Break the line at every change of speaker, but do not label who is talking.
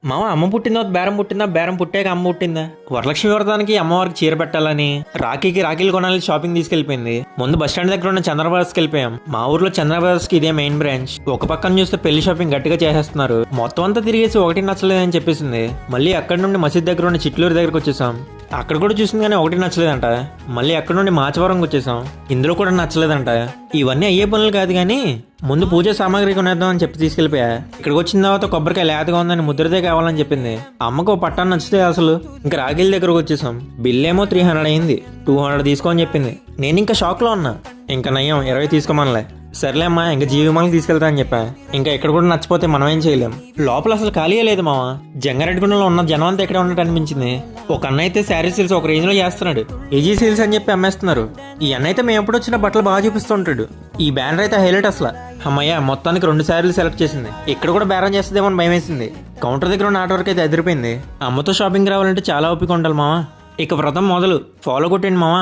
మామ అమ్మ పుట్టిందా బేరం పుట్టిందా బేరం పుట్టాక అమ్మ పుట్టిందా? వరలక్ష్మి వ్రతానికి అమ్మవారికి చీర పెట్టాలని రాఖీకి రాఖీలు కొనాలని షాపింగ్ తీసుకెళ్లిపోయింది. ముందు బస్ స్టాండ్ దగ్గర ఉన్న చంద్ర బ్రదర్స్కి వెళ్ళిపోయాం. మా ఊర్లో చంద్ర బ్రదర్స్ కి ఇదే మెయిన్ బ్రాంచ్. ఒక పక్కన చూస్తే పెళ్లి షాపింగ్ గట్టిగా చేసేస్తున్నారు. మొత్తం అంతా తిరిగేసి ఒకటి నచ్చలేదని చెప్పేసింది. మళ్ళీ అక్కడి నుండి మసీద్ దగ్గర ఉన్న చిట్లూరు దగ్గరకు వచ్చేసాం. అక్కడ కూడా చూసింది కానీ ఒకటి నచ్చలేదంట. మళ్ళీ అక్కడ నుండి మాచవరంకి వచ్చేసాం. ఇందులో కూడా నచ్చలేదంట. ఇవన్నీ అయ్యే పనులు కాదు కానీ ముందు పూజ సామాగ్రి కొనేద్దాం అని చెప్పి తీసుకెళ్లిపోయా. ఇక్కడికి వచ్చిన తర్వాత కొబ్బరికాయ లేతగా ఉందని ముద్రదే కావాలని చెప్పింది. అమ్మకు పట్టాన్ని నచ్చితే అసలు ఇంకా రాగిల దగ్గరకు వచ్చేసాం. బిల్ ఏమో 300 అయింది. 200 తీసుకోని చెప్పింది. నేను ఇంకా షాక్ లో ఉన్నా. ఇంకా నయ్యం 20 తీసుకోమనలే. సర్లే అమ్మా ఇంకా జీవిమాలకి తీసుకెళ్తా అని చెప్పా. ఇంకా ఇక్కడ కూడా నచ్చిపోతే మనం ఏం చేయలేం. లోపల అసలు ఖాళీయే లేదు మామ. జంగారెడ్డిగూడలో ఉన్న జనం అంతా ఎక్కడ ఉన్నట్టు అనిపించింది. ఒక అన్న అయితే శారీ సేల్స్ ఒక రేంజ్ లో చేస్తున్నాడు. ఏజీ సేల్స్ అని చెప్పి అమ్మేస్తున్నారు. ఈ అన్న అయితే మేము ఎప్పుడు వచ్చినా బట్టలు బాగా చూపిస్తుంటాడు. ఈ బ్యానర్ అయితే హైలైట్ అసలు. అమ్మయ్య మొత్తానికి 2 శారీలు సెలెక్ట్ చేసింది. ఇక్కడ కూడా బేరం చేస్తుందేమో అని భయం వేసింది. కౌంటర్ దగ్గర ఉన్న ఆట వరకు అయితే ఎదిరిపోయింది. అమ్మతో షాపింగ్ రావాలంటే చాలా ఓపిక ఉండాలి మామ. ఇక వ్రతం మొదలు. ఫాలో కొట్టండి మామ.